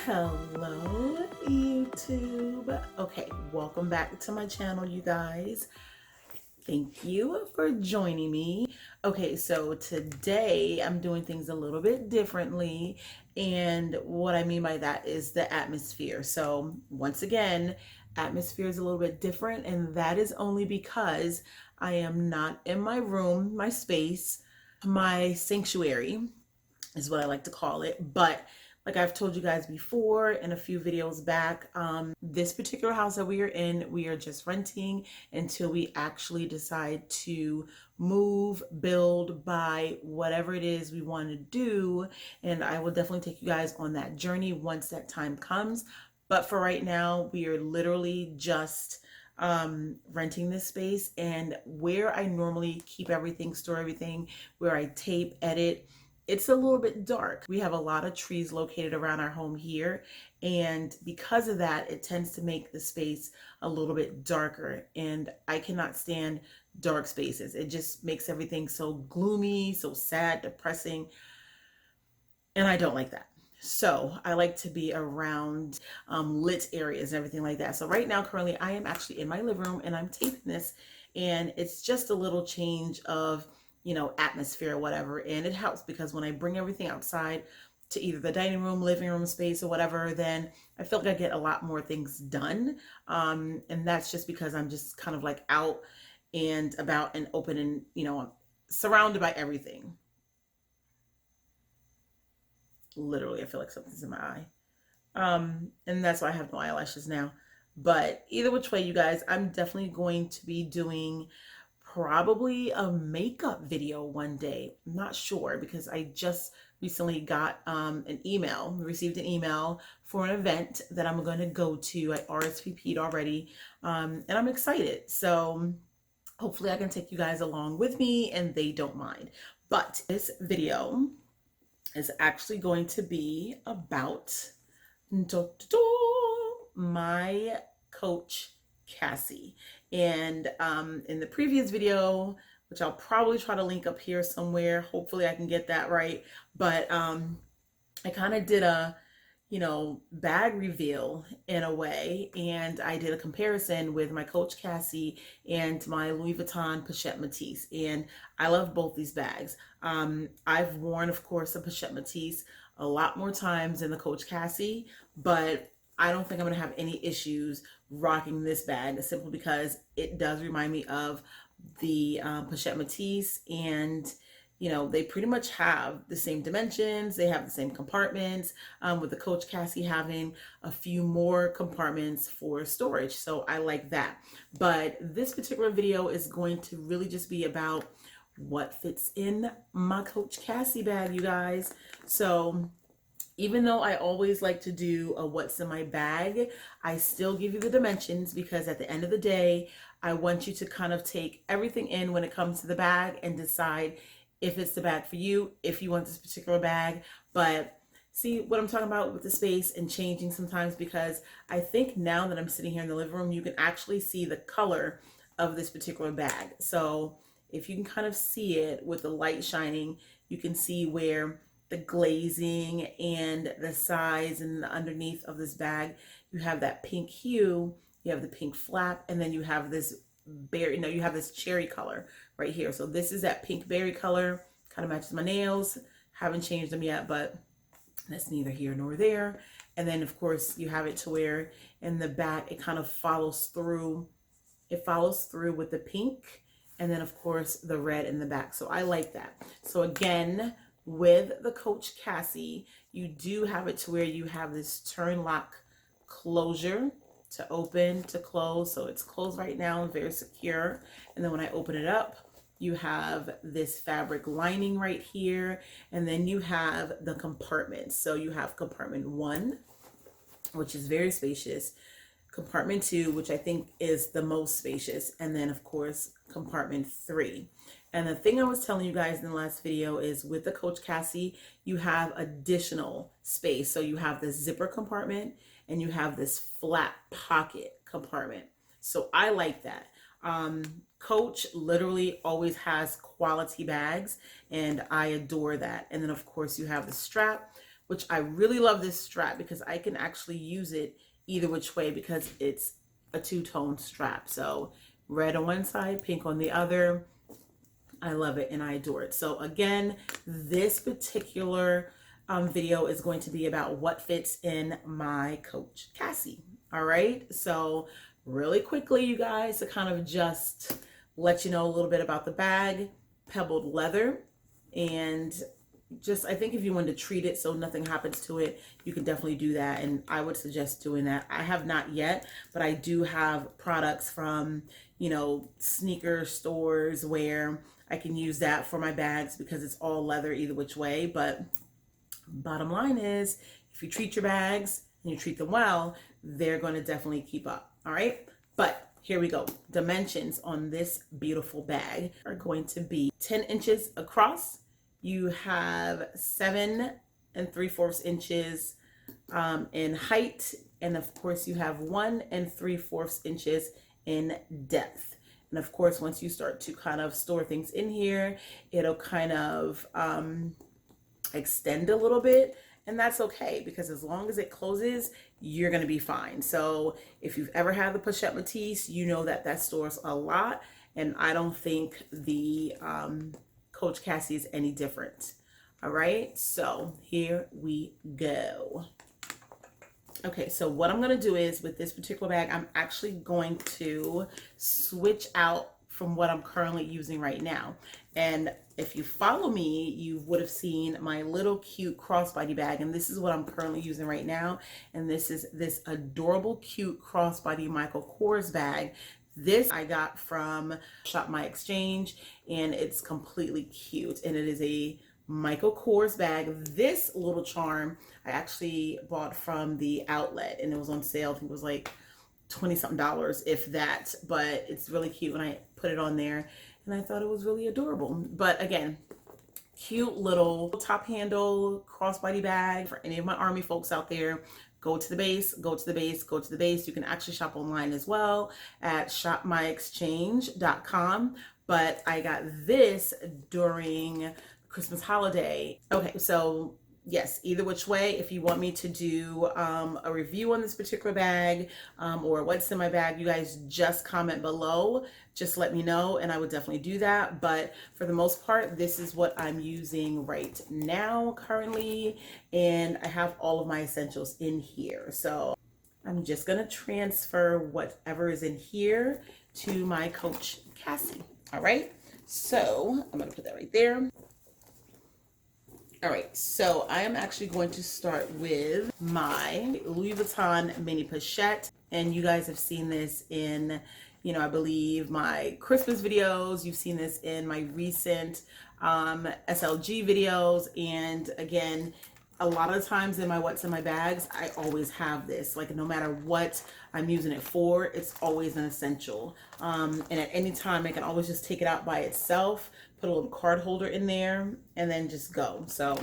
Hello, YouTube. Okay, welcome back to my channel, you guys. Thank you for joining me. Okay, so today I'm doing things a little bit differently, and what I mean by that is the atmosphere. So once again, atmosphere is a little bit different, and that is only because I am not in my room, my space, my sanctuary is what I like to call it. But like I've told you guys before in a few videos back, this particular house that we are in, we are just renting until we actually decide to move, build, buy, whatever it is we want to do. And I will definitely take you guys on that journey once that time comes. But for right now, we are literally just renting this space, and where I normally keep everything, store everything, where I tape, edit, it's a little bit dark. We have a lot of trees located around our home here, and because of that, it tends to make the space a little bit darker, and I cannot stand dark spaces. It just makes everything so gloomy, so sad, depressing, and I don't like that. So I like to be around lit areas and everything like that. So right now, currently, I am actually in my living room and I'm taping this, and it's just a little change of, you know, atmosphere or whatever. And it helps because when I bring everything outside to either the dining room, living room space or whatever, then I feel like I get a lot more things done. And that's just because I'm just kind of like out and about and open and, you know, surrounded by everything. Literally, I feel like something's in my eye. And that's why I have no eyelashes now. But either which way, you guys, I'm definitely going to be doing probably a makeup video one day. I'm not sure because I just recently got received an email for an event that I'm going to go to. I RSVP'd already, and I'm excited. So hopefully I can take you guys along with me and they don't mind. But this video is actually going to be about my Coach Cassie. And in the previous video, which I'll probably try to link up here somewhere, hopefully I can get that right, but I kind of did a, you know, bag reveal in a way, and I did a comparison with my Coach Cassie and my Louis Vuitton Pochette Matisse, and I love both these bags. I've worn, of course, a Pochette Matisse a lot more times than the Coach Cassie, but I don't think I'm gonna have any issues rocking this bag simply because it does remind me of the Pochette Matisse, and you know, they pretty much have the same dimensions, they have the same compartments, with the Coach Cassie having a few more compartments for storage. So I like that. But this particular video is going to really just be about what fits in my Coach Cassie bag, you guys. So even though I always like to do a what's in my bag, I still give you the dimensions because at the end of the day, I want you to kind of take everything in when it comes to the bag and decide if it's the bag for you, if you want this particular bag. But see what I'm talking about with the space and changing sometimes, because I think now that I'm sitting here in the living room, you can actually see the color of this particular bag. So if you can kind of see it with the light shining, you can see where the glazing and the size and the underneath of this bag, you have that pink hue, you have the pink flap, and then you have this berry, no, you have this cherry color right here. So this is that pink berry color, kind of matches my nails. Haven't changed them yet, but that's neither here nor there. And then of course you have it to where in the back it kind of follows through. It follows through with the pink, and then of course the red in the back. So I like that. So again, with the Coach Cassie, you do have it to where you have this turn lock closure to open, to close. So it's closed right now, very secure. And then when I open it up, you have this fabric lining right here. And then you have the compartments. So you have compartment 1, which is very spacious. Compartment 2, which I think is the most spacious. And then of course, compartment 3. And the thing I was telling you guys in the last video is with the Coach Cassie, you have additional space. So you have this zipper compartment and you have this flat pocket compartment. So I like that. Coach literally always has quality bags and I adore that. And then of course you have the strap, which I really love this strap because I can actually use it either which way because it's a two-tone strap. So red on one side, pink on the other. I love it and I adore it. So again, this particular video is going to be about what fits in my Coach Cassie. All right, so really quickly, you guys, to kind of just let you know a little bit about the bag. Pebbled leather, and just, I think if you wanted to treat it so nothing happens to it, you can definitely do that, and I would suggest doing that. I have not yet, but I do have products from, you know, sneaker stores where I can use that for my bags because it's all leather either which way. But bottom line is, if you treat your bags and you treat them well, they're going to definitely keep up. All right, but here we go. Dimensions on this beautiful bag are going to be 10 inches across. You have 7 3/4 inches in height, and of course you have 1 3/4 inches in depth. And of course, once you start to kind of store things in here, it'll kind of extend a little bit, and that's okay because as long as it closes, you're going to be fine. So if you've ever had the Pochette Matisse, you know that that stores a lot, and I don't think the Coach Cassie is any different. All right, so here we go. Okay, so what I'm going to do is, with this particular bag, I'm actually going to switch out from what I'm currently using right now. And if you follow me, you would have seen my little cute crossbody bag, and this is what I'm currently using right now. And this is this adorable cute crossbody Michael Kors bag. This I got from Shop My Exchange, and it's completely cute, and it is a Michael Kors bag. This little charm I actually bought from the outlet, and it was on sale. I think it was like 20 something dollars, if that, but it's really cute when I put it on there, and I thought it was really adorable. But again, cute little top handle crossbody bag for any of my army folks out there. Go to the base, go to the base, go to the base. You can actually shop online as well at shopmyexchange.com. But I got this during Christmas holiday. Okay, so yes, either which way, if you want me to do a review on this particular bag or what's in my bag, you guys just comment below. Just let me know and I would definitely do that. But for the most part, this is what I'm using right now currently, and I have all of my essentials in here. So I'm just gonna transfer whatever is in here to my Coach Cassie. All right, so I'm gonna put that right there. All right, so I am actually going to start with my Louis Vuitton mini pochette, and you guys have seen this in, you know, I believe my Christmas videos. You've seen this in my recent SLG videos, and again, a lot of times in my what's in my bags, I always have this. Like, no matter what I'm using it for, it's always an essential. And at any time, I can always just take it out by itself, put a little card holder in there, and then just go. So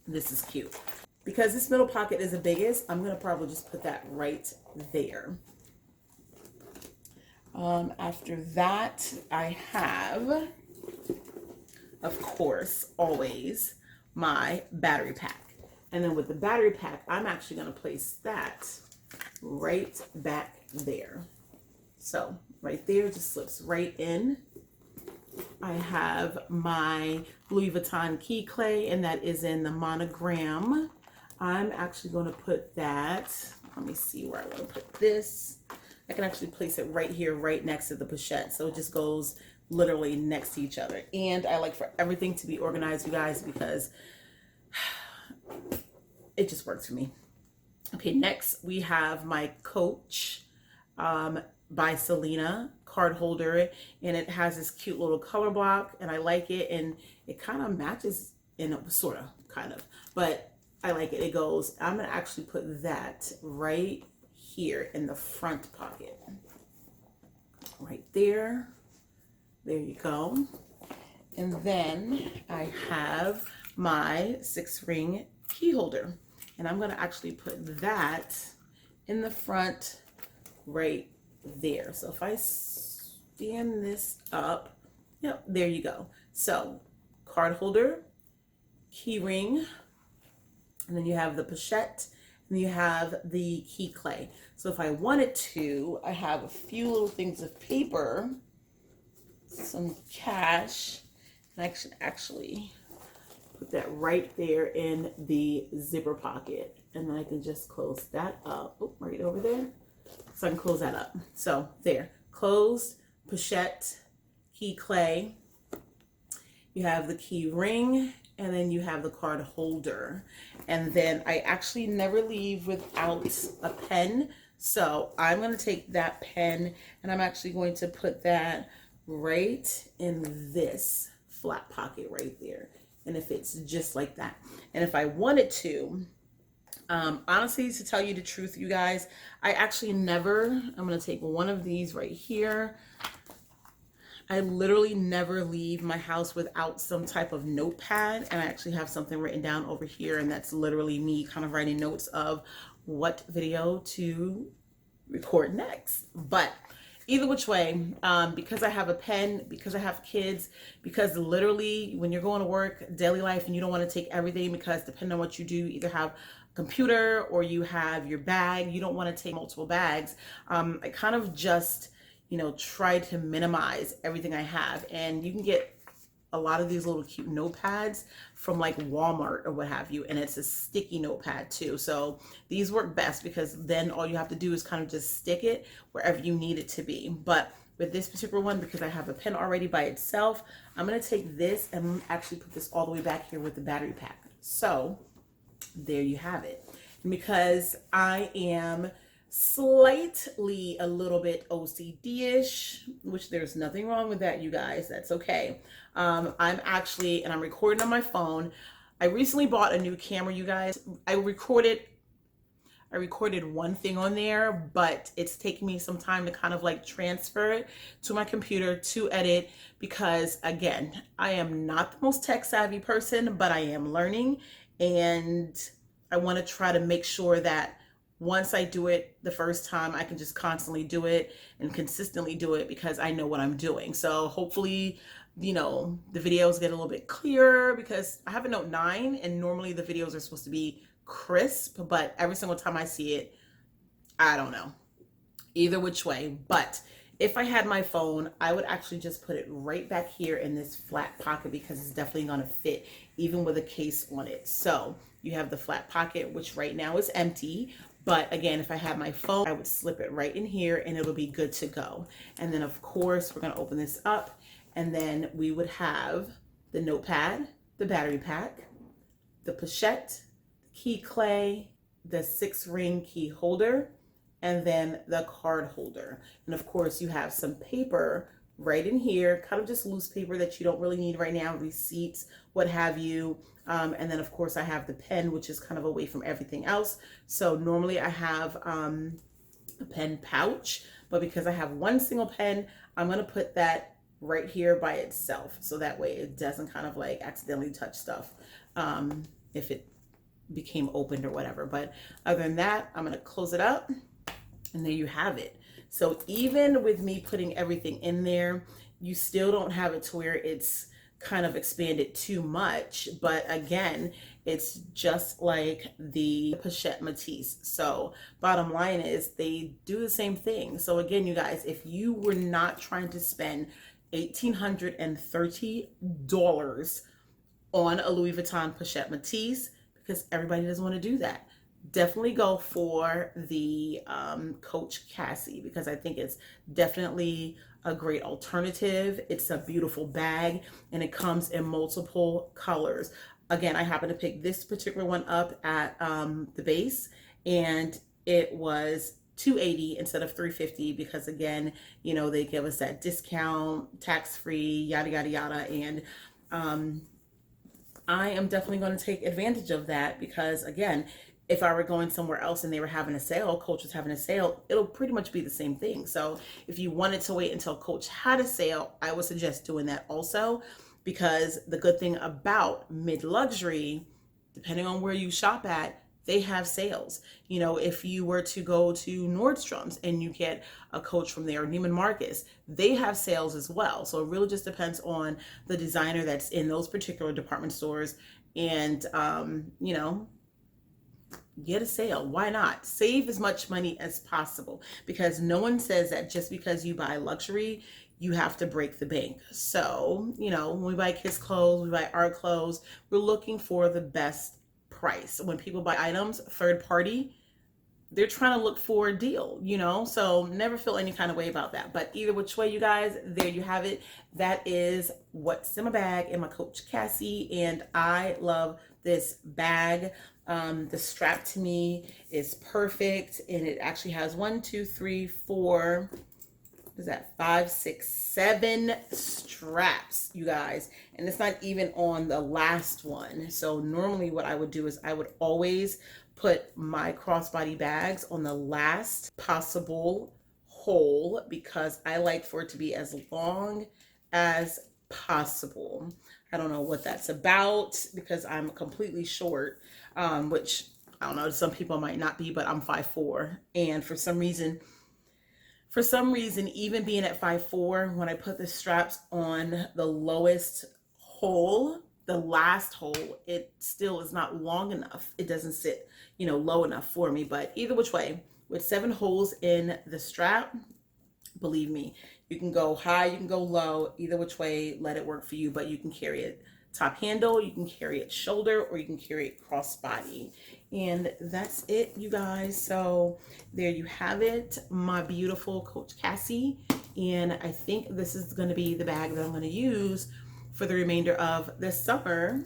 this is cute. Because this middle pocket is the biggest, I'm gonna probably just put that right there. After that, I have, of course, always my battery pack. And then with the battery pack, I'm actually going to place that right back there. So right there, just slips right in. I have my Louis Vuitton key clay, and that is in the monogram. I'm actually going to put that, let me see where I want to put this. I can actually place it right here, right next to the pochette. So it just goes literally next to each other. And I like for everything to be organized, you guys, because it just works for me. Okay, next we have my Coach by Selina card holder, and it has this cute little color block, and I like it, and it kind of matches in a sort of kind of, but I like it. It goes, I'm gonna actually put that right here in the front pocket, right there. There you go. And then I have my 6-ring key holder, and I'm going to actually put that in the front right there. So if I stand this up, yep, there you go. So card holder, key ring, and then you have the Pochette, and then you have the key clay. So if I wanted to, I have a few little things of paper, some cash, and I can actually put that right there in the zipper pocket, and then I can just close that up. Oh, right over there. So I can close that up. So there, closed, Pochette, key clay. You have the key ring, and then you have the card holder. And then I actually never leave without a pen. So I'm going to take that pen and I'm actually going to put that right in this flat pocket right there. And if it's just like that. And if I wanted to, honestly, to tell you the truth, you guys, I actually never, I'm going to take one of these right here. I literally never leave my house without some type of notepad, and I actually have something written down over here, and that's literally me kind of writing notes of what video to record next. But either which way, because I have a pen, because I have kids, because literally when you're going to work, daily life, and you don't want to take everything, because depending on what you do, you either have a computer or you have your bag, you don't want to take multiple bags. I kind of just, you know, try to minimize everything I have. And you can get a lot of these little cute notepads from like Walmart or what have you, and it's a sticky notepad too. So these work best because then all you have to do is kind of just stick it wherever you need it to be. But with this particular one, because I have a pen already by itself, I'm going to take this and actually put this all the way back here with the battery pack. So there you have it. And because I am slightly a little bit OCD-ish, which there's nothing wrong with that, you guys, that's okay. I'm actually, and I'm recording on my phone. I recently bought a new camera, you guys. I recorded one thing on there, but it's taking me some time to kind of like transfer it to my computer to edit, because again, I am not the most tech savvy person, but I am learning, and I want to try to make sure that once I do it the first time, I can just constantly do it and consistently do it because I know what I'm doing. So hopefully, you know, the videos get a little bit clearer, because I have a Note 9 and normally the videos are supposed to be crisp, but every single time I see it, I don't know. Either which way. But if I had my phone, I would actually just put it right back here in this flat pocket, because it's definitely going to fit even with a case on it. So you have the flat pocket, which right now is empty. But again, if I had my phone, I would slip it right in here and it'll be good to go. And then of course, we're going to open this up, and then we would have the notepad, the battery pack, the pochette, key clay, the 6-ring key holder, and then the card holder. And of course, you have some paper right in here, kind of just loose paper that you don't really need right now, receipts, what have you. And then of course I have the pen, which is kind of away from everything else. So normally I have a pen pouch, but because I have one single pen, I'm going to put that right here by itself. So that way it doesn't kind of like accidentally touch stuff if it became opened or whatever. But other than that, I'm going to close it up, and there you have it. So even with me putting everything in there, you still don't have it to where it's kind of expanded too much. But again, it's just like the Pochette Matisse. So bottom line is they do the same thing. So again, you guys, if you were not trying to spend $1,830 on a Louis Vuitton Pochette Matisse, because everybody doesn't want to do that, definitely go for the Coach Cassie, because I think it's definitely a great alternative. It's a beautiful bag and it comes in multiple colors. Again, I happen to pick this particular one up at the base, and it was $280 instead of $350, because again, you know, they give us that discount, tax-free, yada yada yada. And I am definitely going to take advantage of that, because again, if I were going somewhere else and they were having a sale, Coach was having a sale, it'll pretty much be the same thing. So if you wanted to wait until Coach had a sale, I would suggest doing that also, because the good thing about mid-luxury, depending on where you shop at, they have sales. You know, if you were to go to Nordstrom's and you get a Coach from there, or Neiman Marcus, they have sales as well. So it really just depends on the designer that's in those particular department stores. And, you know, get a sale. Why not? Save as much money as possible, because no one says that just because you buy luxury, you have to break the bank. So, you know, when we buy kids clothes, we buy our clothes, we're looking for the best price. When people buy items, third party, they're trying to look for a deal, you know, so never feel any kind of way about that. But either which way, you guys, there you have it. That is what's in my bag in my Coach Cassie, and I love this bag. The strap to me is perfect, and it actually has 1, 2, 3, 4, is that 5, 6, 7 straps, you guys, and it's not even on the last one. So normally what I would do is I would always put my crossbody bags on the last possible hole, because I like for it to be as long as possible. I don't know what that's about, because I'm completely short, which I don't know, some people might not be, but I'm 5'4", and for some reason, even being at 5'4", when I put the straps on the lowest hole, the last hole, it still is not long enough. It doesn't sit, you know, low enough for me. But either which way, with 7 holes in the strap, believe me, you can go high, you can go low, either which way, let it work for you. But you can carry it top handle, you can carry it shoulder, or you can carry it crossbody. And that's it, you guys. So there you have it, my beautiful Coach Cassie. And I think this is going to be the bag that I'm going to use for the remainder of this summer.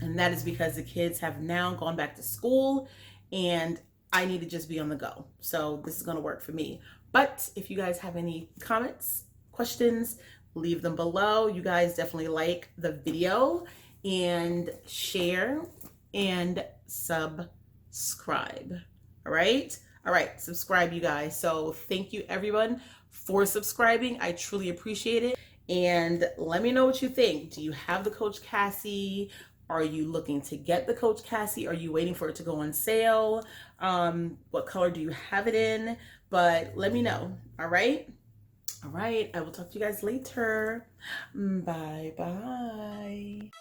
And that is because the kids have now gone back to school and I need to just be on the go. So this is going to work for me. But if you guys have any comments, questions, leave them below. You guys definitely like the video and share and subscribe. All right, subscribe, you guys. So thank you everyone for subscribing. I truly appreciate it. And let me know what you think. Do you have the Coach Cassie? Are you looking to get the Coach Cassie? Are you waiting for it to go on sale? What color do you have it in? But let me know. All right, I will talk to you guys later. Bye bye.